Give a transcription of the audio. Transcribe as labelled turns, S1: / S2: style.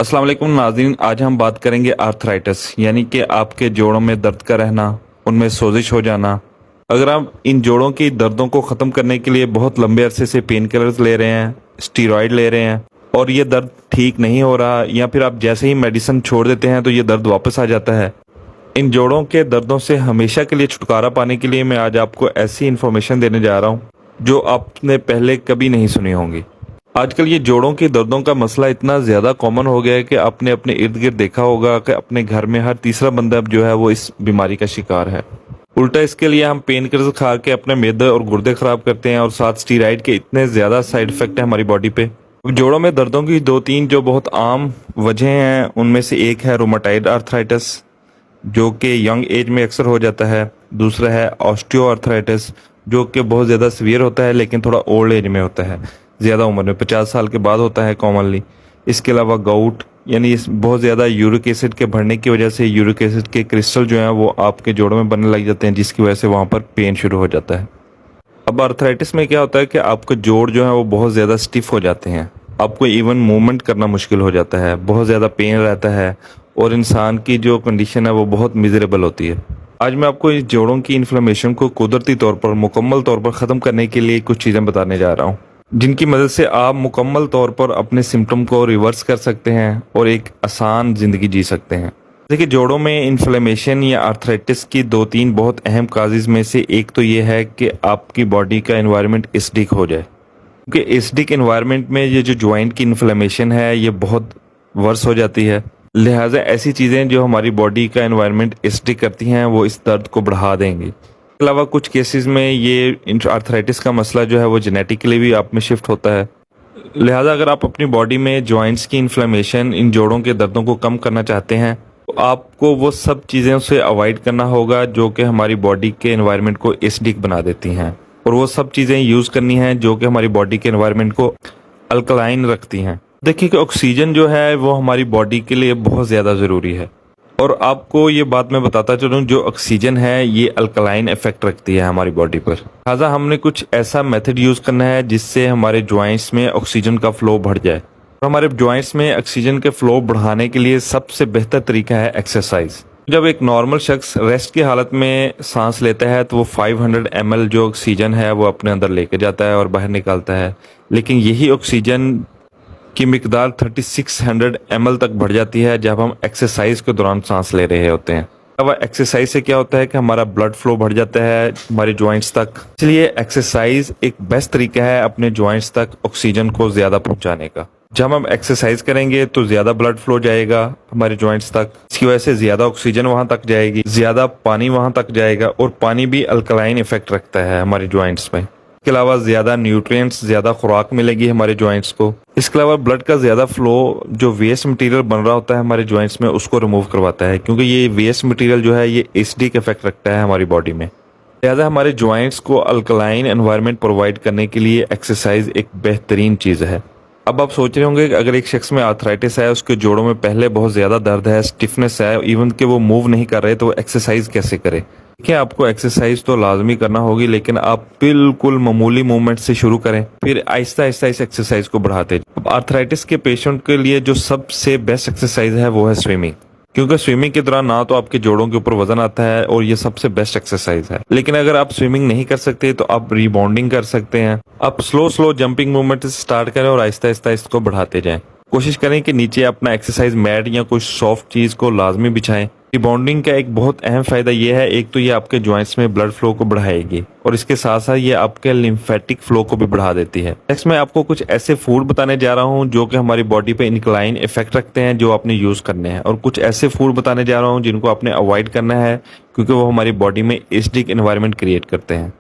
S1: अस्सलाम वालेकुम नाज़रीन, आज हम बात करेंगे आर्थराइटिस यानी कि आपके जोड़ों में दर्द का रहना, उनमें सोजिश हो जाना। अगर आप इन जोड़ों की दर्दों को ख़त्म करने के लिए बहुत लंबे अरसे से पेन किलर्स ले रहे हैं, स्टीरॉयड ले रहे हैं और ये दर्द ठीक नहीं हो रहा, या फिर आप जैसे ही मेडिसिन छोड़ देते हैं तो ये दर्द वापस आ जाता है। इन जोड़ों के दर्दों से हमेशा के लिए छुटकारा पाने के लिए मैं आज आपको ऐसी इन्फॉर्मेशन देने जा रहा हूँ जो आपने पहले कभी नहीं सुनी होंगी। आजकल ये जोड़ों के दर्दों का मसला इतना ज़्यादा कॉमन हो गया है कि आपने अपने इर्द गिर्द देखा होगा कि अपने घर में हर तीसरा बंदा जो है वो इस बीमारी का शिकार है। उल्टा इसके लिए हम पेन किलर्स खा के अपने मैदे और गुर्दे खराब करते हैं और साथ स्टीरॉयड के इतने ज़्यादा साइड इफेक्ट है हमारी बॉडी पे। जोड़ों में दर्दों की दो तीन जो बहुत आम वजह हैं उनमें से एक है रोमाटाइड आर्थराइटिस, जो कि यंग एज में अक्सर हो जाता है। दूसरा है ऑस्टियो आर्थराइटिस, जो कि बहुत ज़्यादा सीवियर होता है लेकिन थोड़ा ओल्ड एज में होता है, ज़्यादा उम्र में 50 साल के बाद होता है कॉमनली। इसके अलावा गाउट यानी इस बहुत ज़्यादा यूरिक एसिड के बढ़ने की वजह से यूरिक एसिड के क्रिस्टल जो हैं वो आपके जोड़ों में बनने लग जाते हैं, जिसकी वजह से वहाँ पर पेन शुरू हो जाता है। अब आर्थराइटिस में क्या होता है कि आपके जोड़ जो हैं वो बहुत ज़्यादा स्टिफ हो जाते हैं, आपको इवन मूवमेंट करना मुश्किल हो जाता है, बहुत ज़्यादा पेन रहता है और इंसान की जो कंडीशन है वो बहुत मिजरेबल होती है। आज मैं आपको इस जोड़ों की इन्फ्लेमेशन को कुदरती तौर पर मुकम्मल तौर पर ख़त्म करने के लिए कुछ चीज़ें बताने जा रहा हूँ, जिनकी मदद से आप मुकम्मल तौर पर अपने सिम्टम को रिवर्स कर सकते हैं और एक आसान ज़िंदगी जी सकते हैं। देखिए, जोड़ों में इन्फ्लेमेशन या आर्थराइटिस की दो तीन बहुत अहम काजेज़ में से एक तो ये है कि आपकी बॉडी का एनवायरनमेंट एसिडिक हो जाए, क्योंकि एसिडिक एनवायरनमेंट में ये जो जॉइंट की इन्फ्लेमेशन है ये बहुत वर्स हो जाती है। लिहाजा ऐसी चीज़ें जो हमारी बॉडी का एनवायरनमेंट एसिडिक करती हैं वो इस दर्द को बढ़ा देंगी। इसके अलावा कुछ केसेस में ये आर्थराइटिस का मसला जो है वो जेनेटिकली भी आप में शिफ्ट होता है। लिहाजा अगर आप अपनी बॉडी में जॉइंट्स की इन्फ्लेमेशन, इन जोड़ों के दर्दों को कम करना चाहते हैं तो आपको वो सब चीज़ें से अवॉइड करना होगा जो कि हमारी बॉडी के एनवायरनमेंट को एसिडिक बना देती हैं, और वो सब चीज़ें यूज़ करनी हैं जो कि हमारी बॉडी के एनवायरनमेंट को अल्कलाइन रखती हैं। देखिए कि ऑक्सीजन जो है वो हमारी बॉडी के लिए बहुत ज़्यादा ज़रूरी है, और आपको ये बात मैं बताता चलूँ, जो ऑक्सीजन है ये अल्कलाइन इफेक्ट रखती है हमारी बॉडी पर। लिहाजा हमने कुछ ऐसा मेथड यूज़ करना है जिससे हमारे जॉइंट्स में ऑक्सीजन का फ्लो बढ़ जाए। और हमारे जॉइंट्स में ऑक्सीजन के फ्लो बढ़ाने के लिए सबसे बेहतर तरीका है एक्सरसाइज। जब एक नॉर्मल शख्स रेस्ट की हालत में सांस लेता है तो वो 500 ml जो ऑक्सीजन है वो अपने अंदर लेके जाता है और बाहर निकालता है, लेकिन यही ऑक्सीजन की मिकदार 3600 ml तक बढ़ जाती है जब हम एक्सरसाइज के दौरान सांस ले रहे होते हैं। अब एक्सरसाइज से क्या होता है कि हमारा ब्लड फ्लो बढ़ जाता है हमारे जॉइंट्स तक, इसलिए एक्सरसाइज एक बेस्ट तरीका है अपने जॉइंट्स तक ऑक्सीजन को ज़्यादा पहुंचाने का। जब हम एक्सरसाइज करेंगे तो ज़्यादा ब्लड फ्लो जाएगा हमारे जॉइंट्स तक, इसकी वजह से ज़्यादा ऑक्सीजन वहां तक जाएगी, ज़्यादा पानी वहां तक जाएगा, और पानी भी अल्कलाइन इफेक्ट रखता है हमारे जॉइंट्स में। इसके अलावा ज़्यादा न्यूट्रिएंट्स, ज़्यादा खुराक मिलेगी हमारे जॉइंट्स को। इसके अलावा ब्लड का ज़्यादा फ्लो जो वेस्ट मटेरियल बन रहा होता है हमारे जॉइंट्स में उसको रिमूव करवाता है, क्योंकि ये वेस्ट मटेरियल जो है ये एसिडिक इफेक्ट रखता है हमारी बॉडी में। लिहाजा हमारे जॉइंट्स को अल्कलाइन एनवायरनमेंट प्रोवाइड करने के लिए एक्सरसाइज एक बेहतरीन चीज़ है। अब आप सोच रहे होंगे कि अगर एक शख्स में आर्थराइटिस है, उसके जोड़ों में पहले बहुत ज़्यादा दर्द है, स्टिफनेस है, इवन कि वो मूव नहीं कर रहे, तो एक्सरसाइज कैसे करे। देखिए, आपको एक्सरसाइज तो लाजमी करना होगी, लेकिन आप बिल्कुल मामूली मूवमेंट से शुरू करें, फिर आहिस्ता आहिस्ता इस एक्सरसाइज को बढ़ाते। अब आर्थराइटिस के पेशेंट के लिए जो सबसे बेस्ट एक्सरसाइज है वो है स्विमिंग, क्योंकि स्विमिंग के दौरान ना तो आपके जोड़ों के ऊपर वजन आता है और ये सबसे बेस्ट एक्सरसाइज है। लेकिन अगर आप स्विमिंग नहीं कर सकते तो आप रिबाउंडिंग कर सकते हैं। आप स्लो जंपिंग मूवमेंट से स्टार्ट करें और आहिस्ता आहिस्ता इसको बढ़ाते जाएं। कोशिश करें कि नीचे अपना एक्सरसाइज मैट या कुछ सॉफ्ट चीज को लाजमी बिछाएं। रिबाउंडिंग का एक बहुत अहम फायदा ये है, एक तो ये आपके जॉइंट्स में ब्लड फ्लो को बढ़ाएगी और इसके साथ साथ ये आपके लिम्फेटिक फ्लो को भी बढ़ा देती है। नेक्स्ट मैं आपको कुछ ऐसे फूड बताने जा रहा हूँ जो कि हमारी बॉडी पे इंक्लाइन इफेक्ट रखते हैं, जो आपने यूज करने हैं, और कुछ ऐसे फूड बताने जा रहा हूँ जिनको आपने अवॉइड करना है क्योंकि वो हमारी बॉडी में एसिडिक एनवायरनमेंट क्रिएट करते हैं।